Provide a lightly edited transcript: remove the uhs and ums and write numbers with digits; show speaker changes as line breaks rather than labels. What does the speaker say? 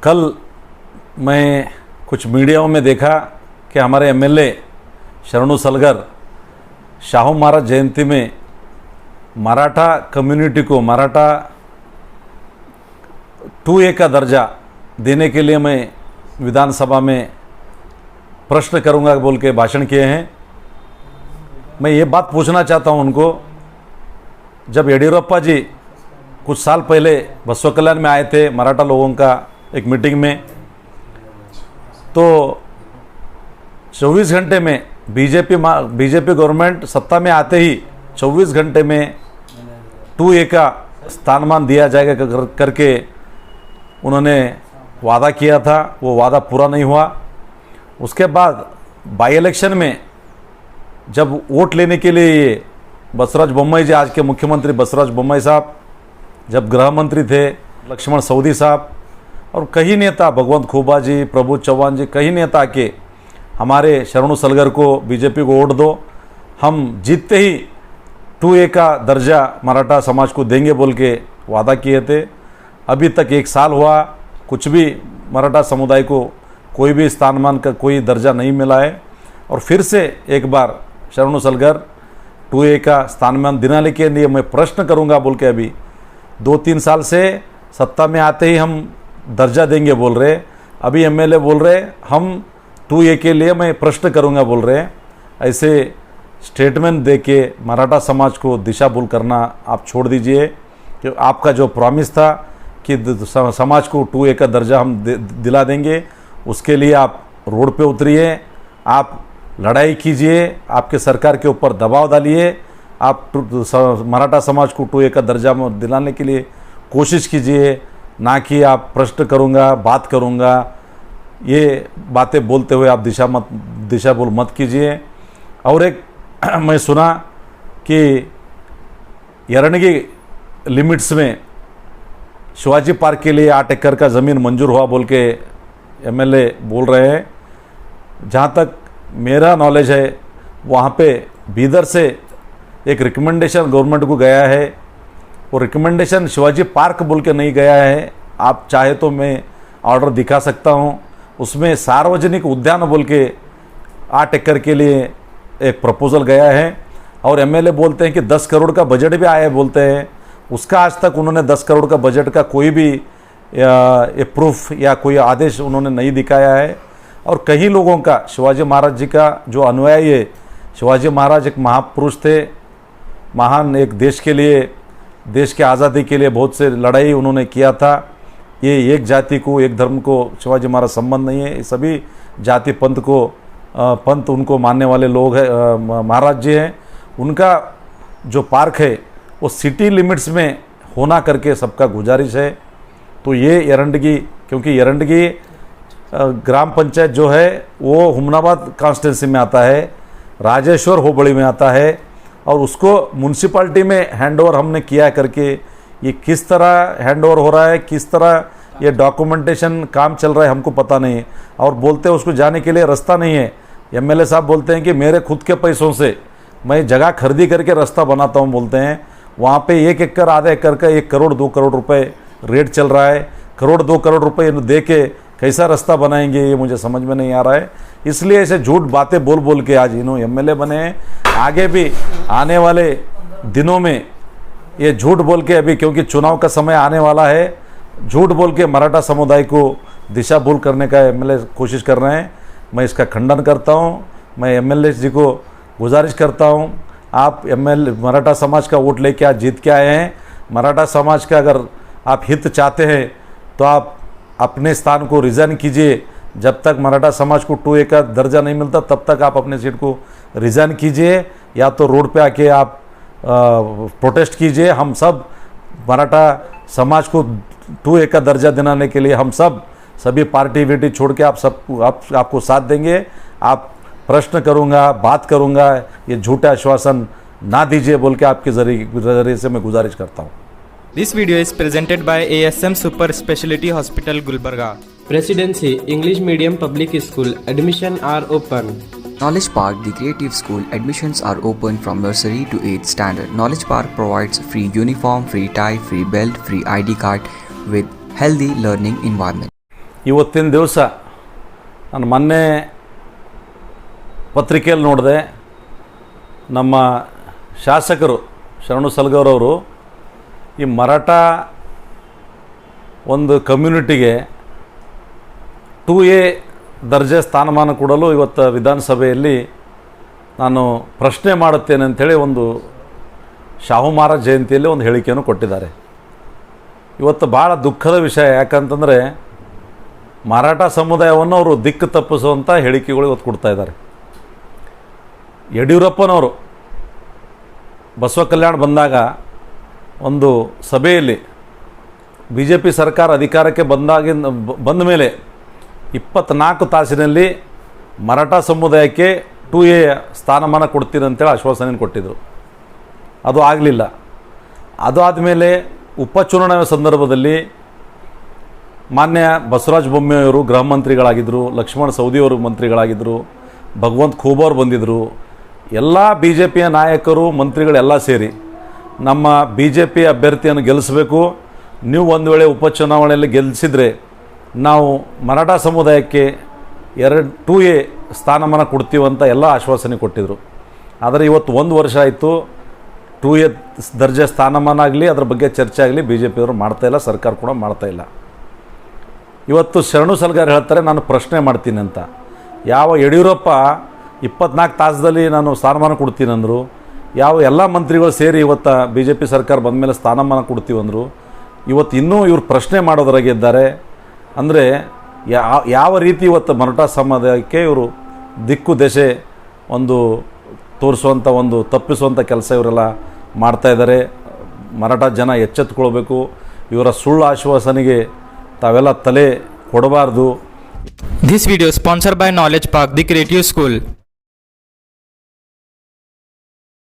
कल मैं कुछ मीडियाओं में देखा कि हमारे एमएलए शरणू सलगर शाहू महाराज जयंती में मराठा कम्युनिटी को मराठा 2A का दर्जा देने के लिए मैं विधानसभा में प्रश्न करूंगा बोल के भाषण किए हैं। मैं ये बात पूछना चाहता हूं उनको, जब येडियुरप्पा जी कुछ साल पहले बसव कल्याण में आए थे मराठा लोगों का एक मीटिंग में, तो 24 घंटे में बीजेपी गवर्नमेंट सत्ता में आते ही 24 घंटे में 2A का स्थानमान दिया जाएगा करके उन्होंने वादा किया था। वो वादा पूरा नहीं हुआ। उसके बाद बाई इलेक्शन में जब वोट लेने के लिए ये बसवराज बोम्मई जी, आज के मुख्यमंत्री बसवराज बोम्मई साहब, जब गृह मंत्री थे लक्ष्मण सवदी साहब और कई नेता, भगवंत खूबा जी, प्रभु चौहान जी, कई नेता के हमारे शरणू सलगर को बीजेपी को वोट दो, हम जीतते ही 2A का दर्जा मराठा समाज को देंगे बोल के वादा किए थे। अभी तक 1 साल हुआ, कुछ भी मराठा समुदाय को कोई भी स्थानमान का कोई दर्जा नहीं मिला है। और फिर से एक बार शरणू सलगर 2A का स्थानमान दिलाने के लिए मैं प्रश्न करूंगा बोल के अभी 2-3 साल से सत्ता में आते ही हम दर्जा देंगे बोल रहे, अभी एमएलए बोल रहे हम 2A के लिए मैं प्रश्न करूंगा बोल रहे। ऐसे स्टेटमेंट दे के मराठा समाज को दिशा भूल करना आप छोड़ दीजिए। कि आपका जो प्रॉमिस था कि समाज को 2A का दर्जा हम दिला देंगे, उसके लिए आप रोड पे उतरिए, आप लड़ाई कीजिए, आपके सरकार के ऊपर दबाव डालिए, आप मराठा समाज को 2A का दर्जा दिलाने के लिए कोशिश कीजिए, ना कि आप प्रश्न करूंगा, बात करूंगा, ये बातें बोलते हुए आप दिशा भूल मत कीजिए। और एक मैं सुना कि यरणगी लिमिट्स में शिवाजी पार्क के लिए 8 एकड़ का ज़मीन मंजूर हुआ बोल के एमएलए बोल रहे हैं। जहाँ तक मेरा नॉलेज है, वहाँ पे बीदर से एक रिकमेंडेशन गवर्नमेंट को गया है। वो रिकमेंडेशन शिवाजी पार्क बोल के नहीं गया है। आप चाहे तो मैं ऑर्डर दिखा सकता हूँ। उसमें सार्वजनिक उद्यान बोल के 8 एकड़ के लिए एक प्रपोजल गया है। और एमएलए बोलते हैं कि 10 करोड़ का बजट भी आया है बोलते हैं। उसका आज तक उन्होंने 10 करोड़ का बजट का कोई भी प्रूफ या कोई आदेश उन्होंने नहीं दिखाया है। और कई लोगों का, शिवाजी महाराज जी का जो अनुयायी है, शिवाजी महाराज एक महापुरुष थे, महान, एक देश के लिए, देश के आज़ादी के लिए बहुत से लड़ाई उन्होंने किया था। ये एक जाति को, एक धर्म को शिवाजी महाराज संबंध नहीं है। सभी जाति पंथ उनको मानने वाले लोग हैं, महाराज जी हैं। उनका जो पार्क है वो सिटी लिमिट्स में होना करके सबका गुजारिश है। तो ये यरंडगी, क्योंकि यरंडगी ग्राम पंचायत जो है वो हुमनाबाद कॉन्स्टिट्यूंसी में आता है, राजेश्वर होबड़ी में आता है, और उसको म्यूनसिपाल्टी में हैंडओवर हमने किया करके ये किस तरह हैंडओवर हो रहा है, किस तरह ये डॉक्यूमेंटेशन काम चल रहा है, हमको पता नहीं है। और बोलते हैं उसको जाने के लिए रास्ता नहीं है। एमएलए साहब बोलते हैं कि मेरे खुद के पैसों से मैं जगह खरीदी करके रास्ता बनाता हूँ बोलते हैं। वहाँ पे 1 एकड़ आधा एकड़ का 1 करोड़ 2 करोड़ रुपए रेट चल रहा है। करोड़ 2 करोड़ रुपए दे के कैसा रास्ता बनाएंगे, ये मुझे समझ में नहीं आ रहा है। इसलिए ऐसे झूठ बातें बोल बोल के आज इन्होंने एमएलए बने हैं। आगे भी आने वाले दिनों में ये झूठ बोल के, अभी क्योंकि चुनाव का समय आने वाला है, झूठ बोल के मराठा समुदाय को दिशा भूल करने का एमएलए कोशिश कर रहे हैं। मैं इसका खंडन करता हूँ। मैं एमएलए जी को गुजारिश करता हूँ, आप मराठा समाज का वोट लेके आज जीत के आए हैं। मराठा समाज का अगर आप हित चाहते हैं तो आप अपने स्थान को रिज़ाइन कीजिए। जब तक मराठा समाज को 2A का दर्जा नहीं मिलता तब तक आप अपने सीट को रिज़ाइन कीजिए, या तो रोड पे आके आप प्रोटेस्ट कीजिए। हम सब मराठा समाज को 2A का दर्जा दिलाने के लिए हम सभी पार्टी वीटी छोड़ के आपको साथ देंगे। आप प्रश्न करूंगा, बात करूंगा, ये झूठे आश्वासन ना दीजिए बोल के आपके जरिए से मैं गुजारिश करता हूँ।
This video is presented by ASM Super Speciality Hospital, Gulbarga.
Presidency English Medium Public School. Admission are open.
Knowledge Park, the creative school, admissions are open from nursery to 8th standard. Knowledge Park provides free uniform, free tie, free belt, free ID card with healthy learning environment.
ಇವತ್ತಿನ ದಿವಸ ನಾನು ಮೊನ್ನೆ ಪತ್ರಿಕೆಯಲ್ಲಿ ನೋಡಿದೆ, ನಮ್ಮ ಶಾಸಕರು ಶರಣು ಸಲಗರವರು ಈ ಮರಾಠ ಒಂದು ಕಮ್ಯುನಿಟಿಗೆ 2A ದರ್ಜೆ ಸ್ಥಾನಮಾನ ಕೊಡಲು ಇವತ್ತು ವಿಧಾನಸಭೆಯಲ್ಲಿ ನಾನು ಪ್ರಶ್ನೆ ಮಾಡುತ್ತೇನೆ ಅಂಥೇಳಿ ಒಂದು ಶಾಹು ಮಹಾರಾಜ್ ಜಯಂತಿಯಲ್ಲಿ ಒಂದು ಹೇಳಿಕೆಯನ್ನು ಕೊಟ್ಟಿದ್ದಾರೆ. ಇವತ್ತು ಭಾಳ ದುಃಖದ ವಿಷಯ. ಯಾಕಂತಂದರೆ ಮರಾಠ ಸಮುದಾಯವನ್ನು ಅವರು ದಿಕ್ಕು ತಪ್ಪಿಸುವಂಥ ಹೇಳಿಕೆಗಳು ಇವತ್ತು ಕೊಡ್ತಾ ಇದ್ದಾರೆ. ಯಡಿಯೂರಪ್ಪನವರು ಬಸವ ಕಲ್ಯಾಣ ಬಂದಾಗ ಒಂದು ಸಭೆಯಲ್ಲಿ BJP ಸರ್ಕಾರ ಅಧಿಕಾರಕ್ಕೆ ಬಂದ ಮೇಲೆ 24 ತಾಸಿನಲ್ಲಿ ಮರಾಠ ಸಮುದಾಯಕ್ಕೆ 2A ಸ್ಥಾನಮಾನ ಕೊಡ್ತೀನಿ ಅಂತೇಳಿ ಆಶ್ವಾಸನೆ ಕೊಟ್ಟಿದ್ದರು. ಅದು ಆಗಲಿಲ್ಲ. ಅದು ಆದಮೇಲೆ ಉಪಚುನಾವಣೆ ಸಂದರ್ಭದಲ್ಲಿ ಮಾನ್ಯ ಬಸವರಾಜ ಬೊಮ್ಮೆಯವರು ಗೃಹ ಮಂತ್ರಿಗಳಾಗಿದ್ದರು, ಲಕ್ಷ್ಮಣ ಸವದಿಯವರು ಮಂತ್ರಿಗಳಾಗಿದ್ದರು, ಭಗವಂತ ಖೂಬಾರ್ ಬಂದಿದ್ದರು. ಎಲ್ಲ BJPಯ ನಾಯಕರು ಮಂತ್ರಿಗಳೆಲ್ಲ ಸೇರಿ ನಮ್ಮ BJP ಅಭ್ಯರ್ಥಿಯನ್ನು ಗೆಲ್ಲಿಸಬೇಕು, ನೀವು ಒಂದು ವೇಳೆ ಉಪಚುನಾವಣೆಯಲ್ಲಿ ಗೆಲ್ಲಿಸಿದರೆ ನಾವು ಮರಾಠ ಸಮುದಾಯಕ್ಕೆ 2A ಸ್ಥಾನಮಾನ ಕೊಡ್ತೀವಂತ ಎಲ್ಲ ಆಶ್ವಾಸನೆ ಕೊಟ್ಟಿದ್ದರು. ಆದರೆ ಇವತ್ತು 1 ವರ್ಷ ಆಯಿತು, 2A ದರ್ಜೆ ಸ್ಥಾನಮಾನ ಆಗಲಿ ಅದರ ಬಗ್ಗೆ ಚರ್ಚೆ ಆಗಲಿ BJPಯವರು ಮಾಡ್ತಾಯಿಲ್ಲ, ಸರ್ಕಾರ ಕೂಡ ಮಾಡ್ತಾಯಿಲ್ಲ. ಇವತ್ತು ಶರಣು ಸಲಗಾರ್ ಹೇಳ್ತಾರೆ ನಾನು ಪ್ರಶ್ನೆ ಮಾಡ್ತೀನಿ ಅಂತ. ಯಾವ ಯಡಿಯೂರಪ್ಪ 24 ತಾಸದಲ್ಲಿ ನಾನು ಸ್ಥಾನಮಾನ ಕೊಡ್ತೀನಿ ಅಂದರು, ಯಾವ ಎಲ್ಲ ಮಂತ್ರಿಗಳು ಸೇರಿ ಇವತ್ತು BJP ಸರ್ಕಾರ ಬಂದ ಮೇಲೆ ಸ್ಥಾನಮಾನ ಕೊಡ್ತೀವಂದರು. ಇವತ್ತು ಇನ್ನೂ ಇವರು ಪ್ರಶ್ನೆ ಮಾಡೋದ್ರಾಗಿದ್ದಾರೆ. ಅಂದರೆ ಯಾವ ರೀತಿ ಇವತ್ತು ಮರಾಠ ಸಮುದಾಯಕ್ಕೆ ಇವರು ದಿಕ್ಕು ದೆಸೆ ಒಂದು ತೋರಿಸುವಂಥ ಒಂದು ತಪ್ಪಿಸುವಂಥ ಕೆಲಸ ಇವರೆಲ್ಲ ಮಾಡ್ತಾಯಿದ್ದಾರೆ. ಮರಾಠ ಜನ ಎಚ್ಚೆತ್ತುಕೊಳ್ಬೇಕು. ಇವರ ಸುಳ್ಳು ಆಶ್ವಾಸನೆಗೆ ತಾವೆಲ್ಲ ತಲೆ ಕೊಡಬಾರ್ದು.
This video sponsored by Knowledge Park, the Creative School.